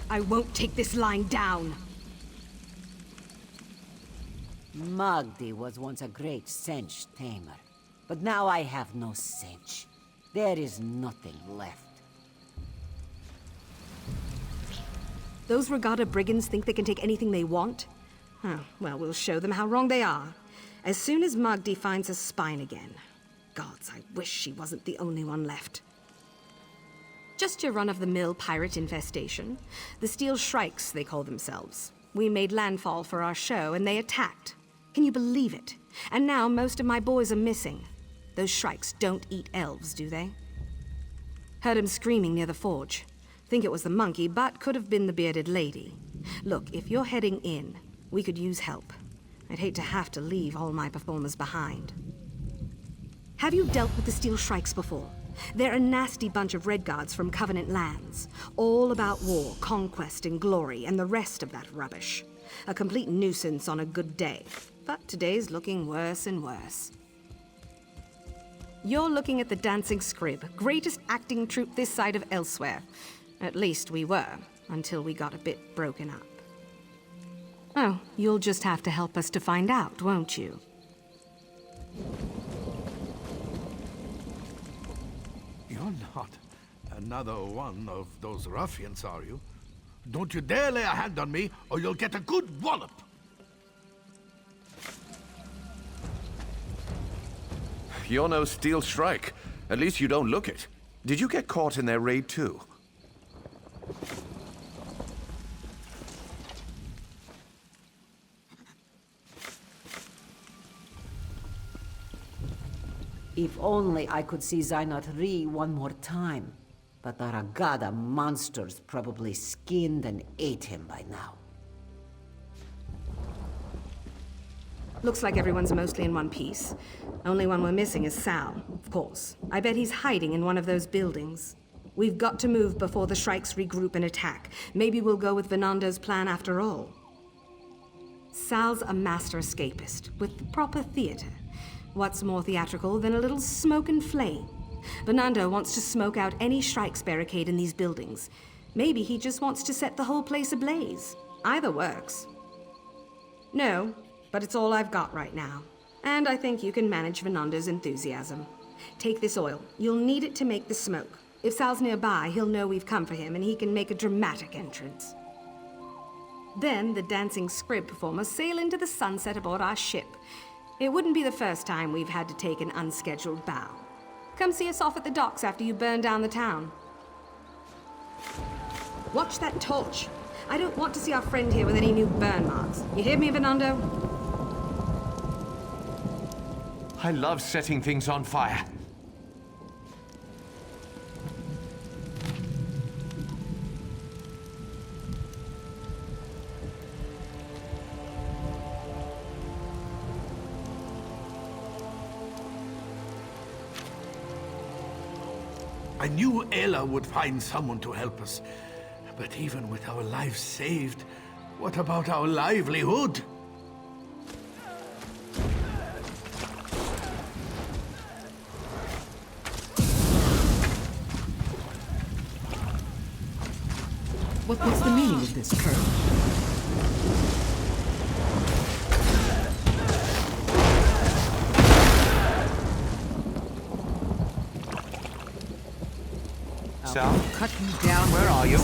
I won't take this lying down. Magdi was once a great cinch tamer, but now I have no cinch. There is nothing left. Those Regatta brigands think they can take anything they want? Oh, well, we'll show them how wrong they are. As soon as Magdi finds her spine again. Gods, I wish she wasn't the only one left. Just your run-of-the-mill pirate infestation. The Steel Shrikes, they call themselves. We made landfall for our show, and they attacked. Can you believe it? And now most of my boys are missing. Those Shrikes don't eat elves, do they? Heard him screaming near the forge. Think it was the monkey, but could have been the bearded lady. Look, if you're heading in, we could use help. I'd hate to have to leave all my performers behind. Have you dealt with the Steel Shrikes before? They're a nasty bunch of Redguards from Covenant lands. All about war, conquest, and glory, and the rest of that rubbish. A complete nuisance on a good day. But today's looking worse and worse. You're looking at the Dancing Scrib, greatest acting troupe this side of elsewhere. At least we were, until we got a bit broken up. Oh, you'll just have to help us to find out, won't you? You're not another one of those ruffians, are you? Don't you dare lay a hand on me, or you'll get a good wallop! You're no Steel Shrike. At least you don't look it. Did you get caught in their raid too? If only I could see Zainat-ri one more time. But the Ragada monsters probably skinned and ate him by now. Looks like everyone's mostly in one piece. Only one we're missing is Sal, of course. I bet he's hiding in one of those buildings. We've got to move before the Shrikes regroup and attack. Maybe we'll go with Venando's plan after all. Sal's a master escapist, with proper theater. What's more theatrical than a little smoke and flame? Venando wants to smoke out any Shrikes barricade in these buildings. Maybe he just wants to set the whole place ablaze. Either works. No, but it's all I've got right now. And I think you can manage Venando's enthusiasm. Take this oil. You'll need it to make the smoke. If Sal's nearby, he'll know we've come for him and he can make a dramatic entrance. Then the Dancing Scrib performers sail into the sunset aboard our ship. It wouldn't be the first time we've had to take an unscheduled bow. Come see us off at the docks after you burn down the town. Watch that torch. I don't want to see our friend here with any new burn marks. You hear me, Venando? I love setting things on fire. I knew Ayla would find someone to help us. But even with our lives saved, what about our livelihood? What's the meaning of this, Colonel? Sal? Cut you down. Where are you?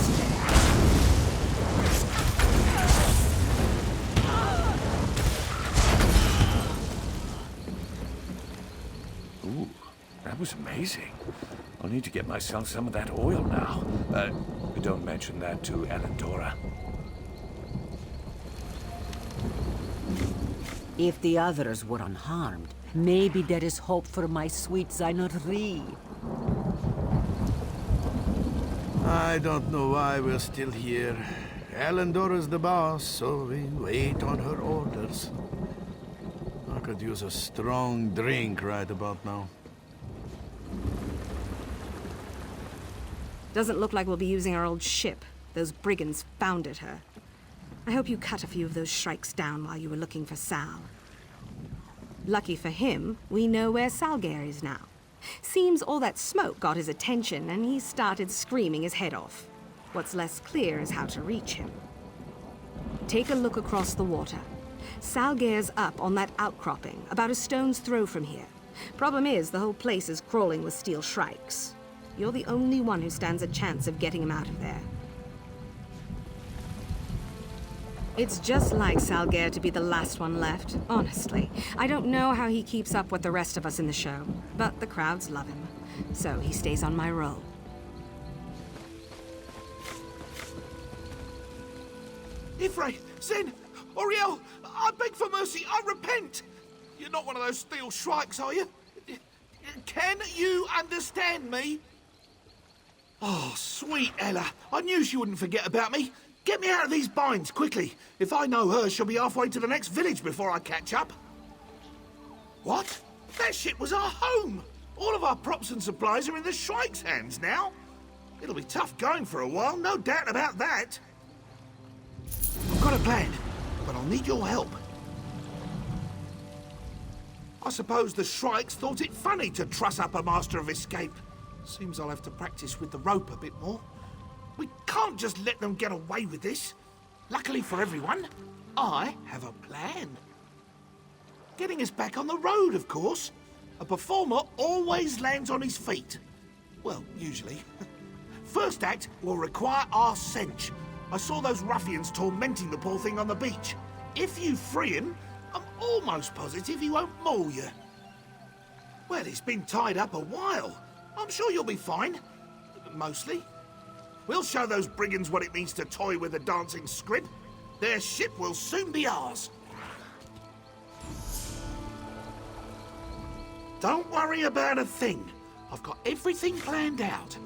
Ooh, that was amazing. I'll need to get myself some of that oil now. Don't mention that to Alendora. If the others were unharmed, maybe there is hope for my sweet Zainat-ri. I don't know why we're still here. Alendora's the boss, so we wait on her orders. I could use a strong drink right about now. Doesn't look like we'll be using our old ship. Those brigands founded her. I hope you cut a few of those Shrikes down while you were looking for Sal. Lucky for him, we know where Salgair is now. Seems all that smoke got his attention, and he started screaming his head off. What's less clear is how to reach him. Take a look across the water. Salgair's up on that outcropping, about a stone's throw from here. Problem is, the whole place is crawling with steel shrikes. You're the only one who stands a chance of getting him out of there. It's just like Salgair to be the last one left, honestly. I don't know how he keeps up with the rest of us in the show, but the crowds love him, so he stays on my roll. Ifray, Zen, Oriel, I beg for mercy, I repent! You're not one of those steel shrikes, are you? Can you understand me? Oh, sweet Ella, I knew she wouldn't forget about me. Get me out of these binds, quickly. If I know her, she'll be halfway to the next village before I catch up. What? That ship was our home! All of our props and supplies are in the shrike's hands now. It'll be tough going for a while, no doubt about that. I've got a plan, but I'll need your help. I suppose the shrikes thought it funny to truss up a master of escape. Seems I'll have to practice with the rope a bit more. We can't just let them get away with this. Luckily for everyone, I have a plan. Getting us back on the road, of course. A performer always lands on his feet. Well, usually. First act will require our cinch. I saw those ruffians tormenting the poor thing on the beach. If you free him, I'm almost positive he won't maul you. Well, he's been tied up a while. I'm sure you'll be fine. Mostly. We'll show those brigands what it means to toy with a dancing scrib. Their ship will soon be ours. Don't worry about a thing. I've got everything planned out.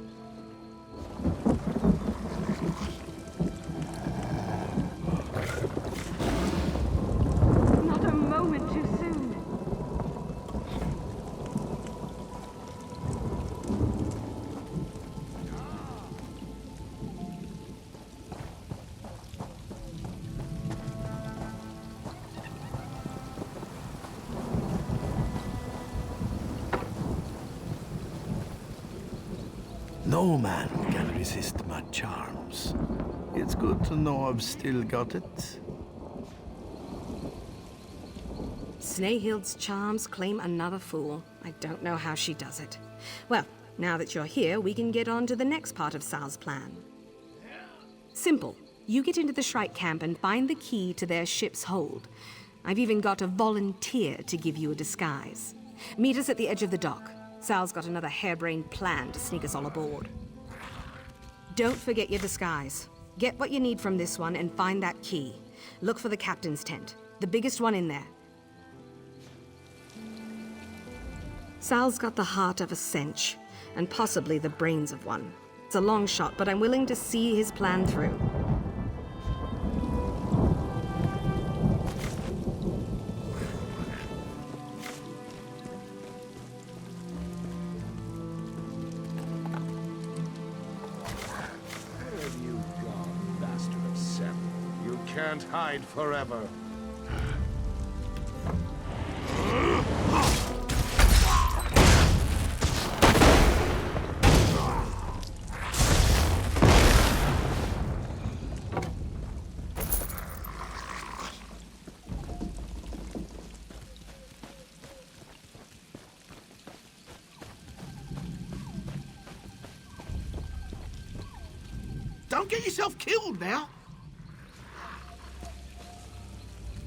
Not a moment too soon. No man can resist my charms. It's good to know I've still got it. Snehild's charms claim another fool. I don't know how she does it. Well, now that you're here, we can get on to the next part of Sal's plan. Simple. You get into the Shrike camp and find the key to their ship's hold. I've even got a volunteer to give you a disguise. Meet us at the edge of the dock. Sal's got another harebrained plan to sneak us all aboard. Don't forget your disguise. Get what you need from this one and find that key. Look for the captain's tent, the biggest one in there. Sal's got the heart of a cinch, and possibly the brains of one. It's a long shot, but I'm willing to see his plan through. Can't hide forever. Don't get yourself killed now.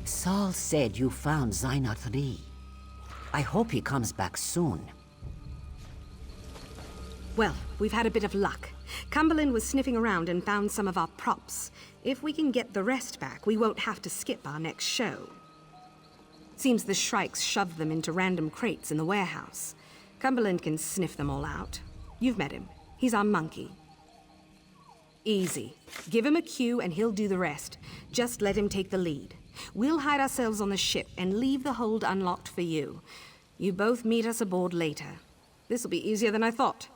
Saul said you found Zainat-ri. I hope he comes back soon. Well, we've had a bit of luck. Cumberland was sniffing around and found some of our props. If we can get the rest back, we won't have to skip our next show. Seems the Shrikes shoved them into random crates in the warehouse. Cumberland can sniff them all out. You've met him. He's our monkey. Easy. Give him a cue and he'll do the rest. Just let him take the lead. We'll hide ourselves on the ship and leave the hold unlocked for you. You both meet us aboard later. This'll be easier than I thought.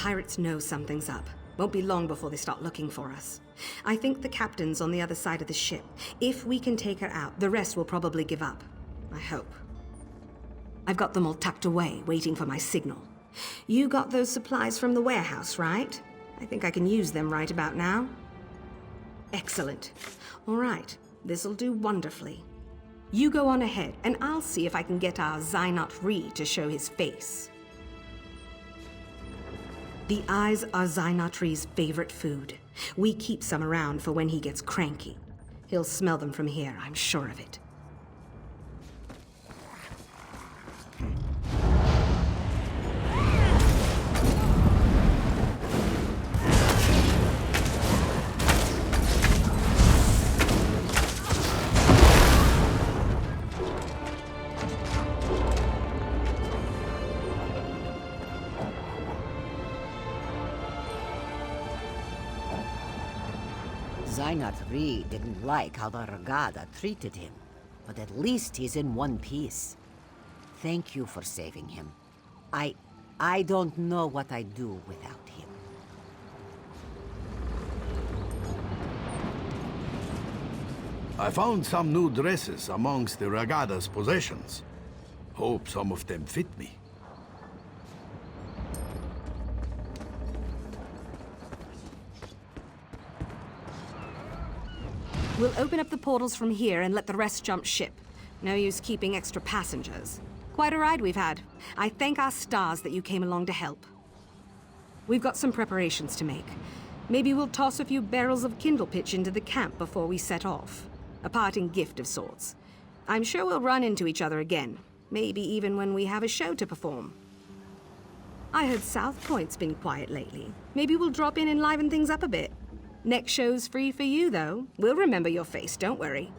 pirates know something's up. Won't be long before they start looking for us. I think the captain's on the other side of the ship. If we can take her out, the rest will probably give up. I hope. I've got them all tucked away, waiting for my signal. You got those supplies from the warehouse, right? I think I can use them right about now. Excellent. All right, this'll do wonderfully. You go on ahead, and I'll see if I can get our Zainat-ri to show his face. The eyes are Zainat-ri's favorite food. We keep some around for when he gets cranky. He'll smell them from here, I'm sure of it. Zainat-ri didn't like how the Ragada treated him, but at least he's in one piece. Thank you for saving him. I don't know what I'd do without him. I found some new dresses amongst the Ragada's possessions. Hope some of them fit me. We'll open up the portals from here and let the rest jump ship. No use keeping extra passengers. Quite a ride we've had. I thank our stars that you came along to help. We've got some preparations to make. Maybe we'll toss a few barrels of kindle pitch into the camp before we set off. A parting gift of sorts. I'm sure we'll run into each other again. Maybe even when we have a show to perform. I heard South Point's been quiet lately. Maybe we'll drop in and liven things up a bit. Next show's free for you, though. We'll remember your face, don't worry.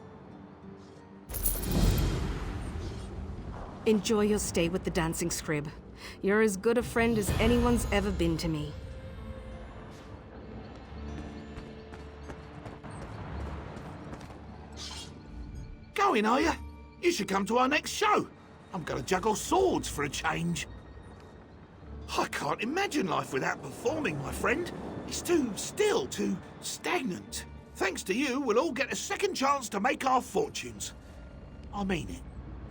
Enjoy your stay with the Dancing Scrib. You're as good a friend as anyone's ever been to me. Going, are you? You should come to our next show. I'm gonna juggle swords for a change. I can't imagine life without performing, my friend. It's too still, too stagnant. Thanks to you, we'll all get a second chance to make our fortunes. I mean it.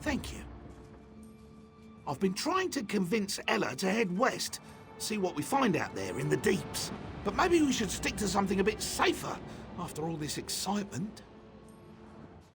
Thank you. I've been trying to convince Ella to head west, see what we find out there in the deeps. But maybe we should stick to something a bit safer after all this excitement.